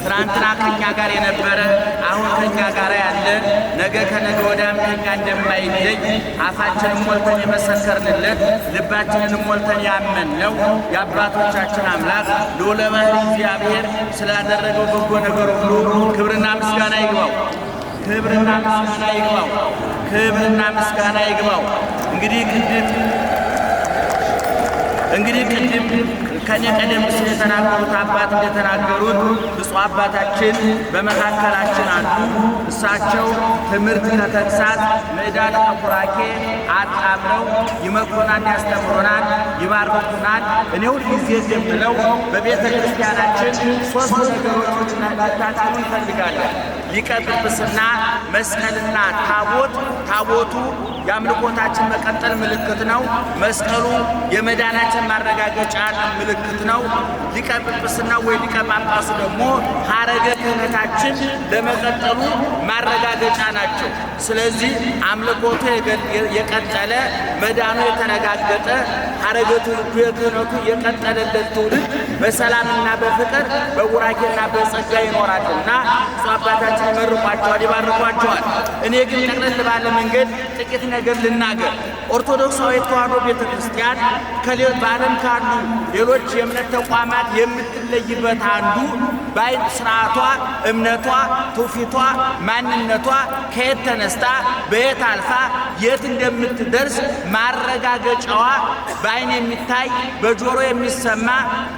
ትናንትና ከኛ ጋር የነበረ አሁን ከኛ ጋር ያለ ነገ ከነገ ወዲያም ከኛ እንደማይለይ አፋችንን ሞልተን የመሰከርንለት ልባችንን ሞልተን ያመንነው የአባቶቻችን አምላክ ልዑለ ባሕርይ እግዚአብሔር ስላደረገው በጎ ነገር ሁሉ ክብርና ምስጋና ይግባው። ክብርና ምስጋና ይግባው። ክብርና ምስጋና ይግባው። እንግዲህ ቅድም ከኔ ቀደም ሲል የተናገሩት አባት እንደተናገሩት ብፁዕ አባታችን በመካከላችን አሉ። እሳቸው ትምህርት ከተግሳጽ ምዕዳን ከቡራኬ አጣምረው ይመክሩናል፣ ያስተምሩናል፣ ይባርኩናል። እኔ ሁልጊዜ እንደምለው በቤተ ክርስቲያናችን ሶስት ነገሮች ልታጣኑ እንፈልጋለን። ሊቀ ጵጵስና፣ መስቀልና ታቦት። ታቦቱ የአምልኮታችን መቀጠል ምልክት ነው። መስቀሉ የመዳናችን ማረጋገጫ ምልክት ነው። ሊቀ ጵጵስና ወይ ሊቀ ጳጳሱ ደግሞ ሐረገ ክህነታችን ለመቀጠሉ ማረጋገጫ ናቸው። ስለዚህ አምልኮቱ የቀጠለ መዳኑ የተረጋገጠ ሐረገ ክህነቱ የቀጠለለት ትውልድ በሰላምና በፍቅር በቡራኬና በጸጋ ይኖራልና ብፁዕ አባታችን ይመርቋቸዋል፣ ይባርኳቸዋል። እኔ ግን ጠቅለል ባለ መንገድ ጥቂት ነገር ልናገር። ኦርቶዶክሳዊት ተዋሕዶ ቤተ ክርስቲያን በዓለም ካሉ ሌሎች የእምነት ተቋማት የምትለይበት አንዱ በዓይን ስርዓቷ፣ እምነቷ፣ ትውፊቷ፣ ማንነቷ ከየት ተነስታ በየት አልፋ የት እንደምትደርስ ማረጋገጫዋ በዓይን የሚታይ በጆሮ የሚሰማ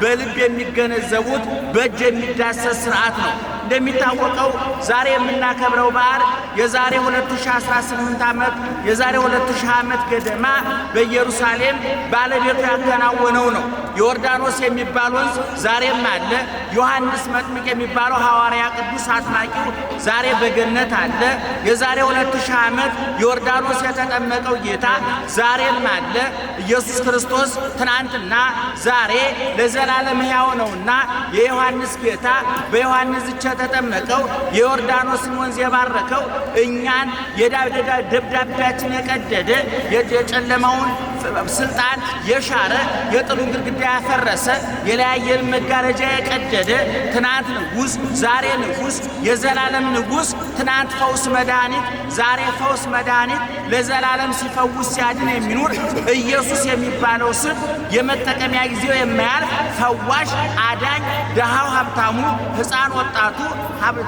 በልብ የሚገነዘቡት በእጅ የሚዳሰስ ስርዓት ነው። እንደሚታወቀው ዛሬ የምናከብረው በዓል የዛሬ 2018 ዓመት የዛሬ 2000 ዓመት ገደማ በኢየሩሳሌም ባለቤቱ ያከናወነው ነው። ዮርዳኖስ የሚባል ወንዝ ዛሬም አለ። ዮሐንስ መጥምቅ የሚባለው ሐዋርያ ቅዱስ አጥማቂው ዛሬ በገነት አለ። የዛሬ 2000 ዓመት ዮርዳኖስ የተጠመቀው ጌታ ዛሬም አለ። ኢየሱስ ክርስቶስ ትናንትና ዛሬ ለዘላለም ሕያው ነውና የዮሐንስ ጌታ በዮሐንስ እጅ የተጠመቀው የዮርዳኖስን ወንዝ የባረከው እኛን ደብዳቤያችን የቀደደ የጨለማውን ስልጣን የሻረ የጥሉን ግድግዳ ያፈረሰ የለያየን መጋረጃ የቀደደ ትናንት ንጉሥ ዛሬ ንጉሥ የዘላለም ንጉሥ ትናንት ፈውስ መድኃኒት ዛሬ ፈውስ መድኃኒት ለዘላለም ሲፈውስ ሲያድን የሚኖር ኢየሱስ የሚባለው ስም የመጠቀሚያ ጊዜው የማያልፍ ፈዋሽ አዳኝ ደሃው ሀብታሙ ሕፃን ወጣቱ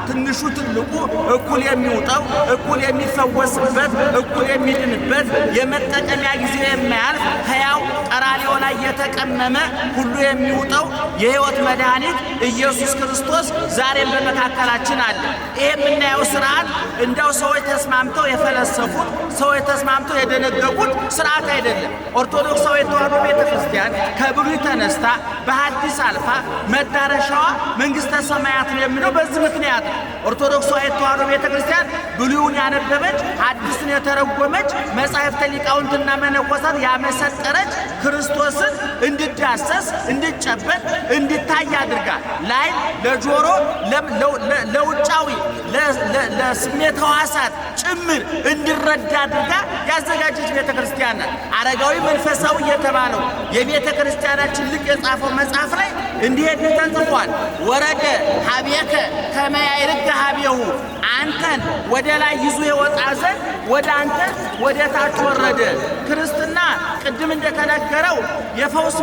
ትንሹ ትልቁ እኩል የሚውጠው እኩል የሚፈወስበት እኩል የሚድንበት የመጠቀሚያ ጊዜው የማያልፍ ሕያው ቀራንዮ ላይ የተቀመመ ሁሉ የሚውጠው የሕይወት መድኃኒት ኢየሱስ ክርስቶስ ዛሬም በመካከላችን አለ። ይሄ የምናየው ስርዓት እንደው ሰዎች ተስማምተው የፈለሰፉት ሰዎች ተስማምተው የደነገጉት ስርዓት አይደለም። ኦርቶዶክሳዊት ተዋሕዶ ቤተ ክርስቲያን ከብሉይ ተነስታ በሐዲስ አልፋ መዳረሻዋ መንግሥተ ሰማያት ነው የሚለው በዚህ ምክንያት ነው። ኦርቶዶክሳዊት ተዋሕዶ ቤተ ክርስቲያን ብሉይን ያነበበች ሐዲስን የተረጎመች መጻሕፍተ ሊቃውንትና መነኮሳት ያመሰጠረች ክርስቶስን እንዲዳሰስ እንዲጨበጥ እንዲታይ አድርጋ ላይ ለጆሮ ለውጫዊ ለስሜት ሕዋሳት ጭምር እንዲረዳ አድርጋ ያዘጋጀች ቤተ ክርስቲያን ናት። አረጋዊ መንፈሳዊ የተባለው የቤተ ክርስቲያናችን ሊቅ የጻፈው መጽሐፍ ላይ እንዲህ ተጽፏል። ወረደ ሀቤከ ከመ ያዕርግ ሀቤሁ፣ አንተን ወደ ላይ ይዞ የወጣ ዘንድ ወደ አንተ ወደ ታች ወረደ። ክርስትና ቅድም እንደተነገረው የፈውስ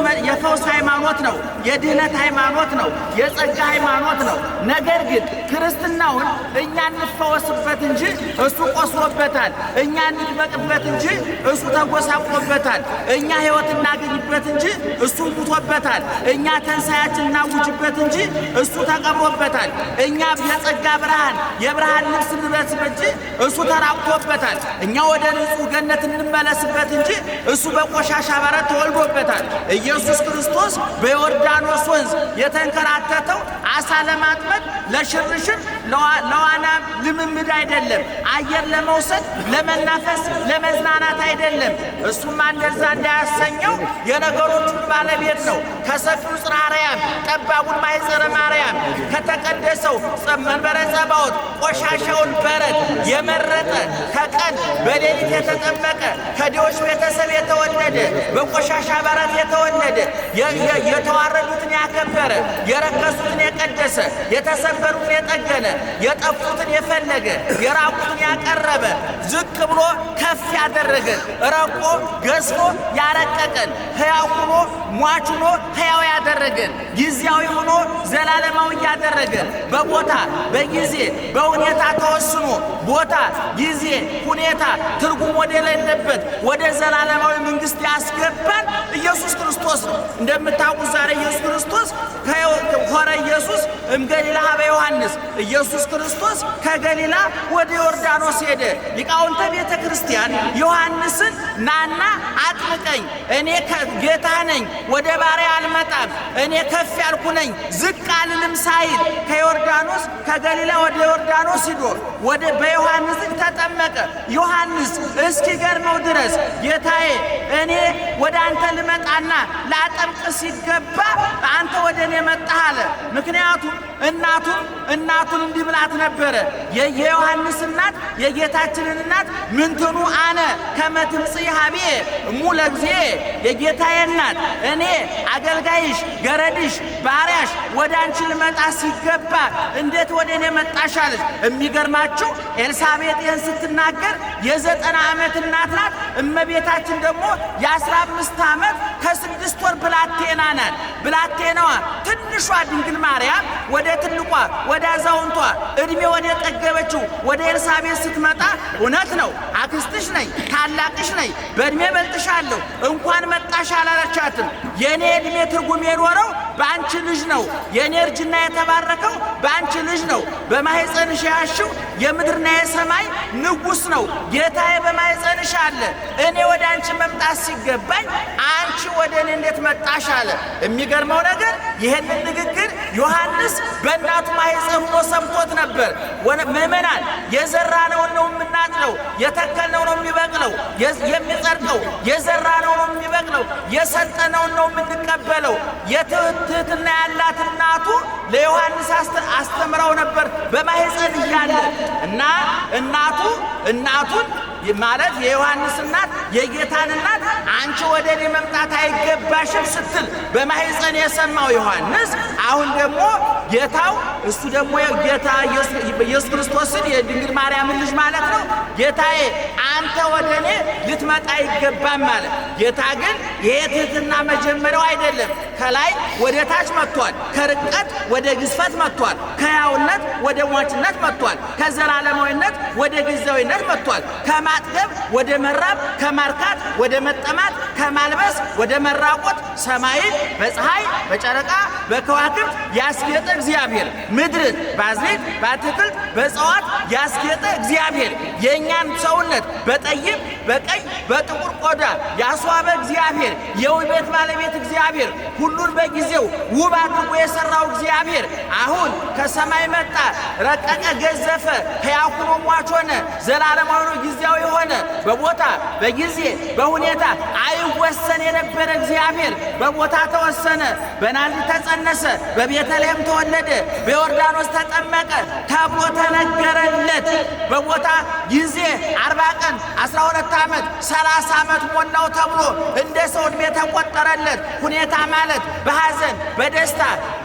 ሃይማኖት ነው፣ የድህነት ሃይማኖት ነው፣ የጸጋ ሃይማኖት ነው። ነገር ግን ክርስትናውን እኛ እንፈወስበት እንጂ እሱ ቆስሎበታል። እኛ እንድመቅበት እንጂ እሱ ተጎሳቆበታል። እኛ ሕይወት እናገኝበት እንጂ እሱ ሙቶበታል። እኛ ተንሳያችን እናውጅበት እንጂ እሱ ተቀብሮበታል። እኛ የጸጋ ብርሃን የብርሃን ልብስ እንልበስ እንጂ እሱ ተራቁቶበታል። እኛ ወደ ንጹሕ ገነት እንመለስበት እንጂ እሱ በቆሻሻ በረት ተወልዶበታል። ኢየሱስ ክርስቶስ በዮርዳኖስ ወንዝ የተንከራተተው አሳ ለማጥመድ ለሽርሽር ለዋና ልምምድ አይደለም። አየር ለመውሰድ ለመናፈስ ለመዝናናት አይደለም። እሱማ እንደዛ እንዳያሰኘው የነገሮቹ ባለቤት ነው። ከሰፊው ጽርሐ አርያም ጠባቡን ማኅፀነ ማርያም ከተቀደሰው መንበረ ጸባዖት ቆሻሻውን በረት የመረጠ ከቀን በሌሊት የተጠመቀ ከድሆች ቤተሰብ የተወለደ በቆሻሻ በረት የተወለደ የተዋረዱትን ያከበረ የረከሱትን የቀደሰ የተሰበሩትን የጠገነ የጠፉትን የፈለገ የራቁትን ያቀረበ ዝቅ ብሎ ከፍ ያደረገ ረቆ ገዝፎ ያረቀቀን ሕያው ሆኖ ሟች ሆኖ ሕያው ያደረገን ጊዜያዊ ሆኖ ዘላለማዊ ያደረገን በቦታ በጊዜ በሁኔታ ተወስኖ ቦታ ጊዜ ሁኔታ ትርጉም ወደሌለበት ወደ ዘላለማዊ መንግሥት ያስገባን ኢየሱስ ክርስቶስ ነው። እንደምታውቁት ዛሬ ኢየሱስ ክርስቶስ ሆረ ኢየሱስ እምገሊላ ሀበ ዮሐንስ ኢየሱስ ክርስቶስ ከገሊላ ወደ ዮርዳኖስ ሄደ። ሊቃውንተ ቤተ ክርስቲያን ዮሐንስን ናና አጥምቀኝ፣ እኔ ጌታ ነኝ፣ ወደ ባሪያ አልመጣም፣ እኔ ከፍ ያልኩ ነኝ፣ ዝቅ አልልም ሳይል ከዮርዳኖስ ከገሊላ ወደ ዮርዳኖስ ሂዶ በዮሐንስ ተጠመቀ። ዮሐንስ እስኪገርመው ድረስ ጌታዬ እኔ ወደ አንተ ልመጣና ላጠምቅ ሲገባ አንተ ወደ እኔ መጣህ አለ። ምክንያቱም እናቱን እንዲህ ብላት ነበረ። የዮሐንስ እናት የጌታችንን እናት ምንትኑ አነ ከመ ትምጽእ ኀቤየ እሙ ለእግዚእ፣ የጌታዬ እናት እኔ አገልጋይሽ ገረድሽ ባሪያሽ ወደ አንቺ ልመጣ ሲገባ እንዴት ወደ እኔ መጣሽ አለች። የሚገርማችሁ ኤልሳቤጥ ይህን ስትናገር የ90 ዓመት እናት ናት። እመቤታችን ደግሞ የ15 ዓመት ከ6 ወር ብላቴና ናት። ብላቴናዋ ትንሿ ድንግል ማርያም ወደ ትልቋ ወደ አዛውንቷ እድሜ ወደ ጠገበችው ወደ ኤልሳቤጥ ስትመጣ እውነት ነው አክስትሽ ነኝ ታላቅሽ ነኝ በእድሜ በልጥሻለሁ እንኳን መጣሽ አላለቻትም። የኔ እድሜ ትርጉም የኖረው በአንቺ ልጅ ነው። የኔ እርጅና የተባረከው በአንቺ ልጅ ነው። በማኅፀንሽ ያልሽው የምድርና የሰማይ ንጉሥ ነው። ጌታዬ በማኅፀንሽ አለ። እኔ ወደ አንቺ መምጣት ሲገባኝ አንቺ ወደ እኔ እንዴት መጣሽ አለ። የሚገርመው ነገር ይህንን ንግግር ዮሐንስ በእናቱ ማኅፀን ሆኖ ሰምቶት ነበር። ምእመናን የዘራነውን ነው የምናጭለው፣ የተከልነው ነው የሚበቅለው፣ የሚጸድቀው የዘራነው ነው የሚበቅለው፣ የሰጠነውን ነው የምንቀበለው። የትህትና ያላት እናቱ ለዮሐንስ አስተምረው ነበር በማኅፀን እያለ እና እናቱን ማለት የዮሐንስ እናት የጌታን እናት አንቺ ወደ እኔ መምጣት አይገባሽም ስትል በማኅፀን የሰማው ዮሐንስ አሁን ደግሞ ጌታው እሱ ደግሞ ጌታ ኢየሱስ ክርስቶስን የድንግል ማርያምን ልጅ ማለት ነው። ጌታዬ አንተ ወደ እኔ ልትመጣ አይገባም ማለት። ጌታ ግን የትህትና መጀመሪያው አይደለም። ከላይ ወደ ታች መጥቷል። ከርቀት ወደ ግዝፈት መጥቷል። ከሕያውነት ወደ ሟችነት መጥቷል። ከዘላለማዊነት ወደ ጊዜያዊነት መጥቷል። ከማጥገብ ወደ መራብ፣ ከማርካት ወደ መጠማት፣ ከማልበስ ወደ መራቆት፣ ሰማይን በፀሐይ በጨረቃ በከዋክብት ያስጌጠ እግዚአብሔር፣ ምድርን በአዝርዕት በአትክልት በእጽዋት ያስጌጠ እግዚአብሔር፣ የእኛን ሰውነት በጠይም በቀይ በጥቁር ቆዳ ያስዋበ እግዚአብሔር፣ የውበት ባለቤት እግዚአብሔር፣ ሁሉን በጊዜው ውብ አድርጎ የሠራው እግዚአብሔር አሁን ከሰማይ መጣ፣ ረቀቀ፣ ገዘፈ፣ ሕያው ሆኖ ሟች ሆነ፣ ዘላለማዊ ጊዜያዊ ሆነ። በቦታ በጊዜ በሁኔታ አይወሰን የነበረ እግዚአብሔር በቦታ ተወሰነ። በናዝሬት ተጸነሰ፣ በቤተልሔም ተወለደ፣ በዮርዳኖስ ተጠመቀ ተብሎ ተነገረለት። በቦታ ጊዜ 40 ቀን 12 ዓመት 30 ዓመት ሞላው ተብሎ እንደ ሰው ዕድሜ ተቆጠረለት። ሁኔታ ማለት በሐዘን በደስታ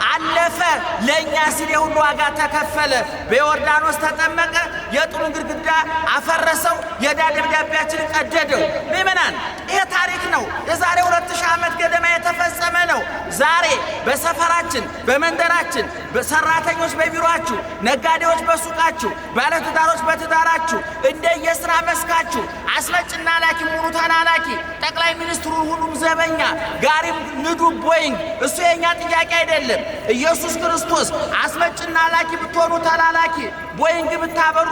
አለፈ። ለእኛ ሲል የሁሉ ዋጋ ተከፈለ። በዮርዳኖስ ተጠመቀ፣ የጥሉን ግድግዳ አፈረሰው፣ የዕዳ ደብዳቤያችንን ቀደደው። ምእመናን ይህ ታሪክ ነው። የዛሬ 2000 ዓመት ገደማ የተፈጸመ ነው። ዛሬ በሰፈራችን በመንደራችን ሰራተኞች በቢሮአችሁ፣ ነጋዴዎች በሱቃችሁ፣ ባለትዳሮች በትዳራችሁ፣ እንደየሥራ መስካችሁ አስመጭና ላኪ ሙሉ ተላላኪ፣ ጠቅላይ ሚኒስትሩን ሁሉም ዘበኛ፣ ጋሪም ንዱ ቦይንግ፣ እሱ የኛ ጥያቄ አይደለም። ኢየሱስ ክርስቶስ አስመጭና ላኪ ብትሆኑ ተላላኪ፣ ቦይንግ ብታበሩ፣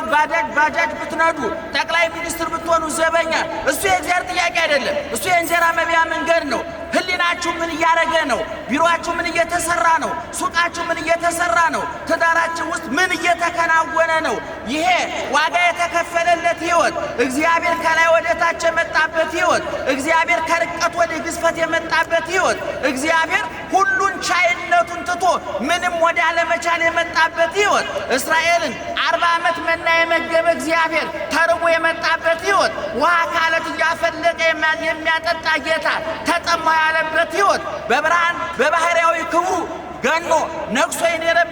ባጃጅ ብትነዱ፣ ጠቅላይ ሚኒስትር ብትሆኑ ዘበኛ፣ እሱ የእግዚአብሔር ጥያቄ አይደለም። እሱ የእንጀራ መብያ መንገድ ነው። ህሊናችሁ ምን እያደረገ ነው? ቢሮአችሁ ምን እየተሰራ ነው? ሱቃችሁ ምን እየተሰራ ነው? ትዳራችሁ ውስጥ ምን እየተከናወነ ነው? ይሄ ዋጋ የተከፈለለት ህይወት፣ እግዚአብሔር ከላይ ወደ ታች የመጣበት ህይወት፣ እግዚአብሔር ከርቀት ወደ ግዝፈት የመጣበት ህይወት፣ እግዚአብሔር ሁሉን ቻይነቱን ትቶ ምንም ወደ አለመቻል የመጣበት ህይወት፣ እስራኤልን 40 ዓመት መና የመገበ እግዚአብሔር ተርቦ የመጣበት ህይወት፣ ውሃ ካለት እያፈለቀ የሚያጠጣ ጌታ ተጠማሁ ያለበት ህይወት፣ በብርሃን በባህርያዊ ክብሩ ገኖ ነግሶ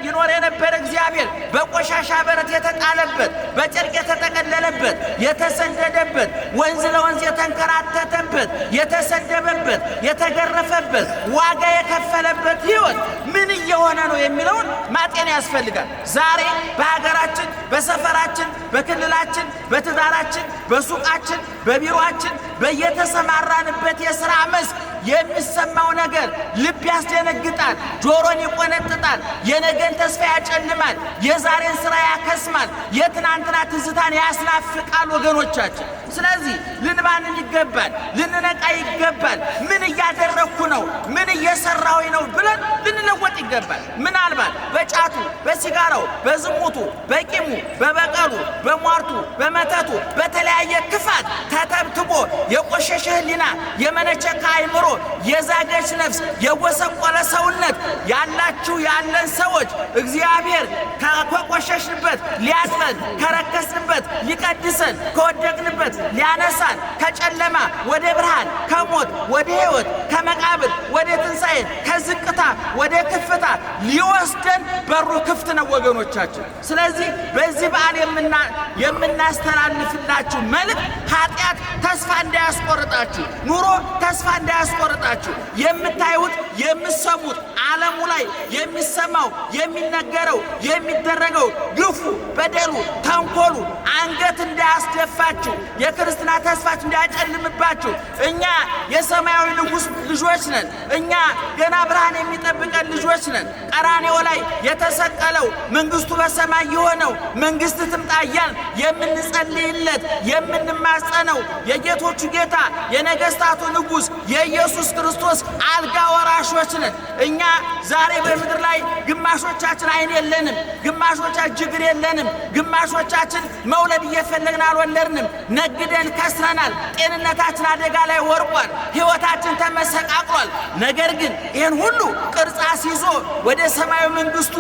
ይኖር የነበረ እግዚአብሔር በቆሻሻ በረት የተጣለበት፣ በጨርቅ የተጠቀለለበት፣ የተሰደደበት፣ ወንዝ ለወንዝ የተንከራተተበት፣ የተሰደበበት፣ የተገረፈበት፣ ዋጋ የከፈለበት ህይወት ምን እየሆነ ነው የሚለውን ማጤን ያስፈልጋል። ዛሬ በሀገራችን፣ በሰፈራችን፣ በክልላችን፣ በትዳራችን፣ በሱቃችን፣ በቢሮአችን፣ በየተሰማራንበት የሥራ መስክ የሚሰማው ነገር ልብ ያስደነግጣል፣ ጆሮን ይቆነጥጣል፣ የነገን ተስፋ ያጨልማል፣ የዛሬን ሥራ ያከስማል፣ የትናንትና ትዝታን ያስናፍቃል ወገኖቻችን። ስለዚህ ልንባንን ይገባል፣ ልንነቃ ይገባል። ምን እያደረግኩ ነው? ምን እየሰራሁኝ ነው ብለን ልንለወጥ ይገባል። ምናልባት በጫቱ፣ በሲጋራው፣ በዝሙቱ፣ በቂሙ፣ በበቀሉ፣ በሟርቱ፣ በመተቱ፣ በተለያየ ክፋት ተተብትቦ የቆሸሸ ህሊና፣ የመነቸካ አይምሮ፣ የዛገች ነፍስ፣ የጎሰቆለ ሰውነት ያላችሁ ያለን ሰዎች እግዚአብሔር ከቆሸሽንበት ሊያጥበን፣ ከረከስንበት ሊቀድሰን፣ ከወደቅንበት ሊያነሳን፣ ከጨለማ ወደ ብርሃን፣ ከሞት ወደ ሕይወት፣ ከመቃብር ወደ ትንሣኤ፣ ከዝቅታ ወደ ከፍታ ሊወስደን በሩ ክፍት ነው ወገኖቻችን። ስለዚህ በዚህ በዓል የምናስተላልፍላችሁ መልእክት ኃጢአት ተስፋ እንዳያስቆርጣችሁ፣ ኑሮ ተስፋ እንዳያስቆርጣችሁ፣ የምታዩት የምትሰሙት ዓለሙ ላይ የሚሰማው የሚነገረው የሚደረገው ግፉ፣ በደሉ፣ ተንኮሉ አንገት እንዳያስደፋችሁ፣ የክርስትና ተስፋችሁ እንዳያጨልምባችሁ። እኛ የሰማያዊ ንጉሥ ልጆች ነን። እኛ ገና ብርሃን የሚጠብቀን ልጆች ነን። ቀራንዮ ላይ የተሰቀለው መንግሥቱ በሰማይ የሆነው መንግሥት ትምጣ እያልን የምንጸልይለት የምንማጸነው የጌቶቹ ጌታ የነገሥታቱ ንጉሥ የኢየሱስ ክርስቶስ አልጋ ወራሾች ነን። እኛ ዛሬ በምድር ላይ ግማሾቻችን ዓይን የለንም፣ ግማሾቻችን ጅግር የለንም፣ ግማሾቻችን መውለድ እየፈለግን አልወለድንም። ነግደን ከስረናል። ጤንነታችን አደጋ ላይ ወርቋል። ሕይወታችን ተመሰቃቅሏል። ነገር ግን ይህን ሁሉ ቅርጽ አስይዞ ወደ ሰማያዊ መንግሥቱ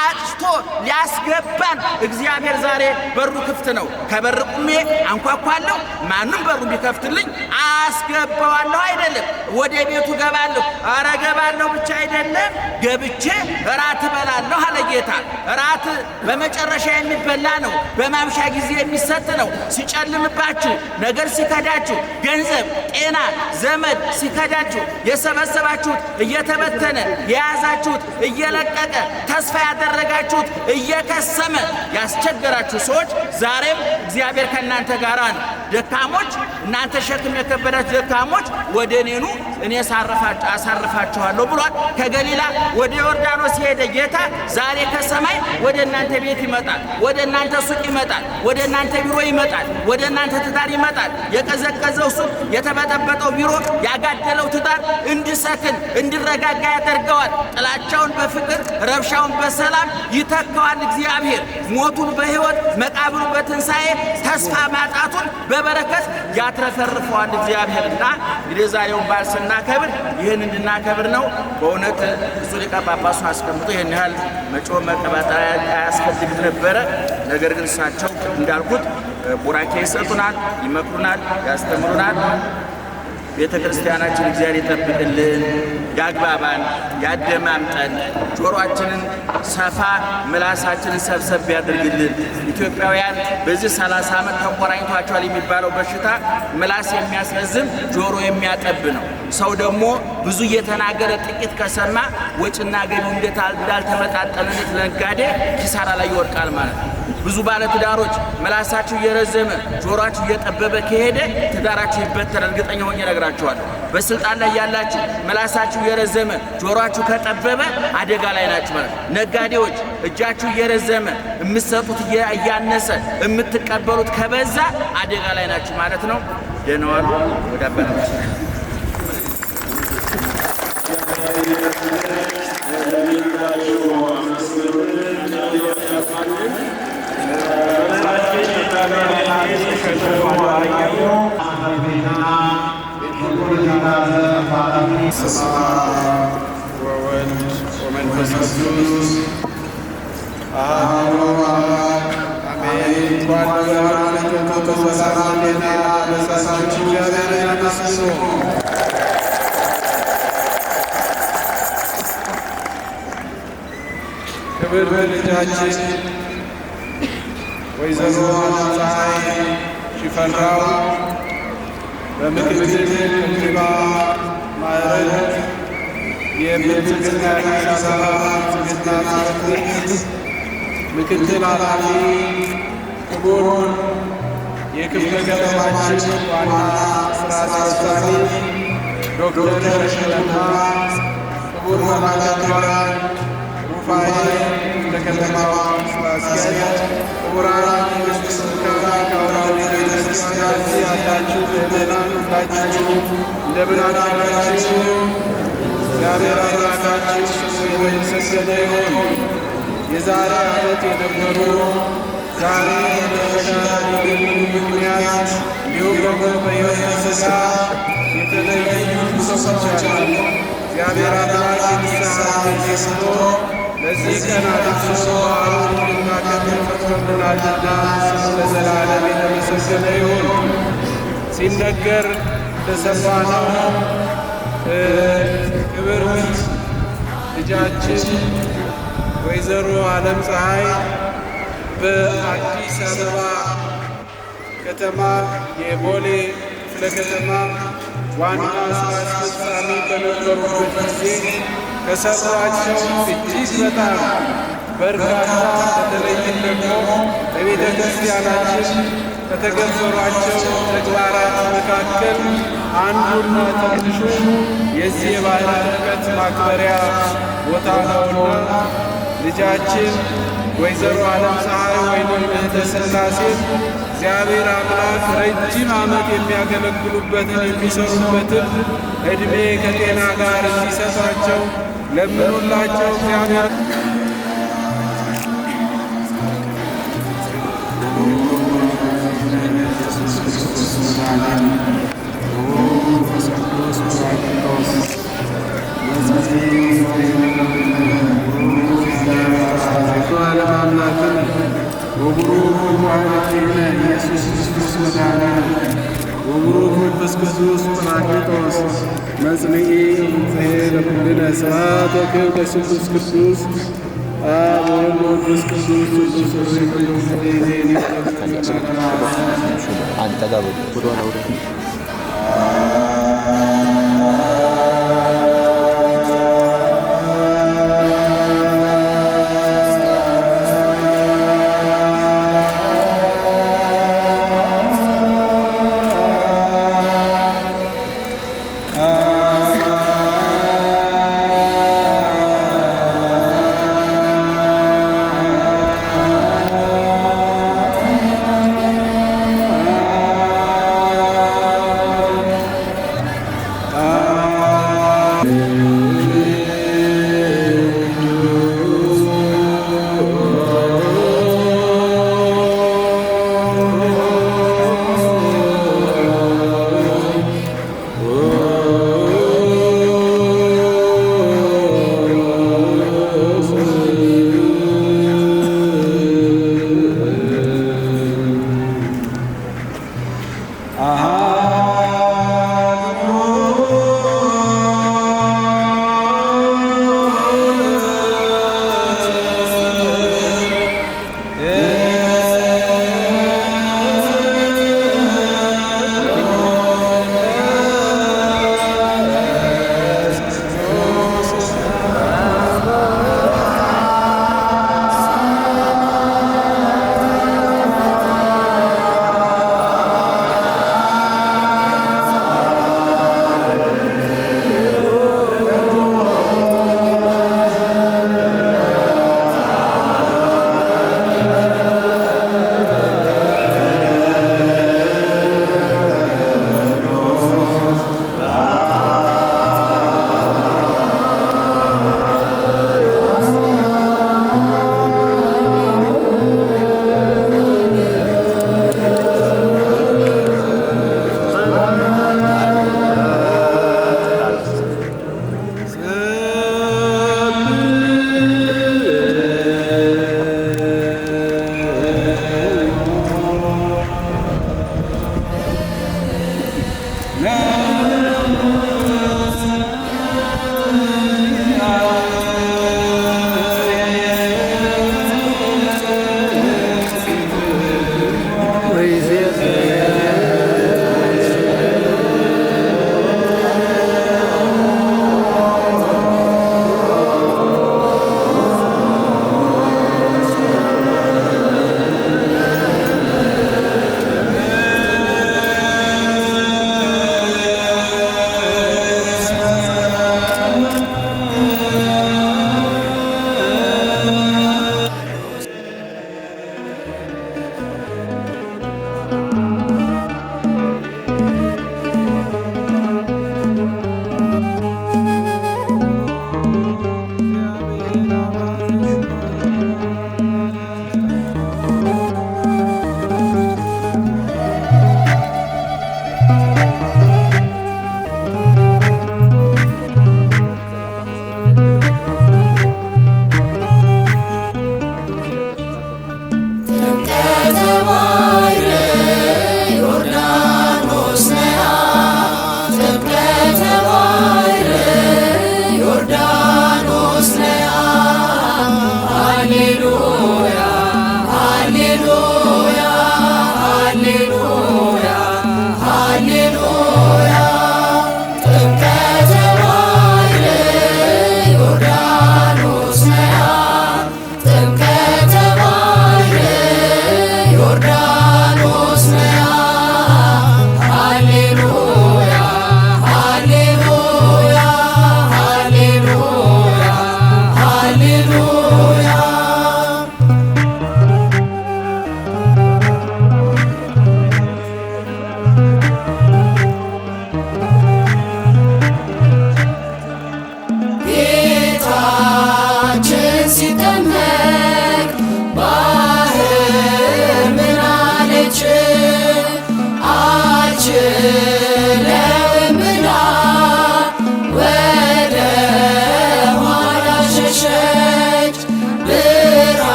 አጭቶ ሊያስገባን እግዚአብሔር ዛሬ በሩ ክፍት ነው። ከበር ቁሜ አንኳኳለሁ፣ ማንም በሩ ቢከፍትልኝ አስገባዋለሁ አይደለም፣ ወደ ቤቱ ገባለሁ። ኧረ ገባለሁ ብቻ አይደለም፣ ገብቼ እራት እበላለሁ አለ ጌታ። እራት በመጨረሻ የሚበላ ነው፣ በማምሻ ጊዜ የሚሰጥ ነው። ሲጨልምባችሁ፣ ነገር ሲከዳችሁ፣ ገንዘብ፣ ጤና፣ ዘመድ ሲከዳችሁ፣ የሰበሰባችሁት እየተበተነ የያዛችሁት እየለቀቀ ተስፋ ያደረጋችሁት እየከሰመ ያስቸገራችሁ ሰዎች ዛሬም እግዚአብሔር ከእናንተ ጋር ነው። ደካሞች፣ እናንተ ሸክም የከበዳችሁ ደካሞች ወደ እኔ ኑ እኔ አሳርፋችኋለሁ ብሏል። ከገሊላ ወደ ዮርዳኖስ የሄደ ጌታ ዛሬ ከሰማይ ወደ እናንተ ቤት ይመጣል፣ ወደ እናንተ ሱቅ ይመጣል፣ ወደ እናንተ ቢሮ ይመጣል፣ ወደ እናንተ ትዳር ይመጣል። የቀዘቀዘው ሱቅ፣ የተበጠበጠው ቢሮ፣ ያጋደለው ትዳር እንዲሰክን እንዲረጋጋ ያደርገዋል። ጥላቻውን በፍቅር ረብሻውን በሰላም ይተካዋል። እግዚአብሔር ሞቱን በሕይወት መቃብሩን በትንሣኤ ተስፋ ማጣቱን በበረከት ያትረፈርፈዋል እግዚአብሔርና እንግዲህ ዛሬውን በዓል ስናከብር ይህን እንድናከብር ነው። በእውነት እሱ ሊቀ ጳጳሱን አስቀምጦ ይህን ያህል መጮህ መቀባጠር አያስፈልግም ነበረ። ነገር ግን እሳቸው እንዳልኩት ቡራኬ ይሰጡናል፣ ይመክሩናል፣ ያስተምሩናል። ቤተ ክርስቲያናችን እግዚአብሔር ይጠብቅልን፣ ያግባባን፣ ያደማምጠን፣ ጆሮአችንን ሰፋ ምላሳችንን ሰብሰብ ያድርግልን። ኢትዮጵያውያን በዚህ 30 ዓመት ተቆራኝቷቸዋል የሚባለው በሽታ ምላስ የሚያስረዝም ጆሮ የሚያጠብ ነው። ሰው ደግሞ ብዙ እየተናገረ ጥቂት ከሰማ ወጭና ገቢው እንዳልተመጣጠነለት ነጋዴ ኪሳራ ላይ ይወድቃል ማለት ነው። ብዙ ባለትዳሮች ምላሳችሁ እየረዘመ ጆሮአችሁ እየጠበበ ከሄደ ትዳራችሁ ይበተናል። እርግጠኛ ሆኜ እነግራችኋለሁ። በስልጣን ላይ ያላችሁ ምላሳችሁ እየረዘመ ጆሮአችሁ ከጠበበ አደጋ ላይ ናችሁ ማለት ነው። ነጋዴዎች እጃችሁ እየረዘመ የምትሰጡት እያነሰ የምትቀበሉት ከበዛ አደጋ ላይ ናችሁ ማለት ነው። ደህና ዋሉ። ወደ አባታችን ወወልድ ወመንፈስ ቅዱስ አሐዱ አምላክ አሜን። እንኳን በብርሃነ ልደቱ በሰላም ጤና አደረሳችሁ። እግዚአብሔርን አመስግኑ። ክብርት ልጃችን ወይዘሮ ፀሐይ ሽፈራው በምክትል ከንቲባ ማዕረግ የብልጽግና የአዲስ አበባ ብልጽግና ጽሕፈት ቤት ምክትል ኃላፊ፣ ክቡር የክፍለ ከተማችን ዋና ሥራ አስፈጻሚ ዶክተር ሸለማ፣ ክቡር መላከ ብርሃን ሩፋኤል ለከተማዋ ሥራ አስኪያጅ፣ ክቡራን የመንግሥት ልዑካን ከአውራጃ ቤተክርስቲያን እዚህ ያላችሁ ምዕመናን ሁላችሁ እንደምን አደራችሁ? እግዚአብሔር አምላካችሁ ስሙ የተመሰገነ ይሁን። የዛሬ ዓመት የነበሩ ዛሬ በተሻለ ምክንያት እንዲሁም ደግሞ በሕይወተ ሥጋ የተለዩ ሰዎች አሉ። እግዚአብሔር አምላክ የንስሐ ጊዜ ሰጥቶ ለዚህ ቀን አድርሶ በዓሉን እንድናከብር ፈቅዶልናልና ስሙ ለዘላለም የተመሰገነ ይሁን። ሲነገር እንደሰማነው ክብርት ልጃችን ወይዘሮ ዓለም ፀሐይ በአዲስ አበባ ከተማ የቦሌ ክፍለ ከተማ ዋና ሥራ አስፈጻሚ በነበሩበት ጊዜ ከሰሯቸው እጅግ በጣም በርካታ በተለይም ደግሞ በቤተ ክርስቲያናችን ከተገበሯቸው ተግባራት መካከል አንዱና ትንሹ የዚህ የባሕረ ጥምቀት ማክበሪያ ቦታ ነውና ልጃችን ወይዘሮ ዓለም ፀሐይ ወይንም እህተ ሥላሴን እግዚአብሔር አምላክ ረጅም ዓመት የሚያገለግሉበትን የሚሰሩበትን ዕድሜ ከጤና ጋር እንዲሰጣቸው ለምኑላቸው። እግዚአብሔር ዓለም አምላክን ወቡሩክ ዋሕድነ ኢየሱስ ክርስቶስ መድኃኒነ ወቡሩክ መንፈስ ቅዱስ ጰራቅሊጦስ መጽንዒ እግዚአብሔር ለኩልነ ስብሐት ወክብር ለስሉስ ቅዱስ አብ ወወልድ ወመንፈስ ቅዱስ ቅዱስ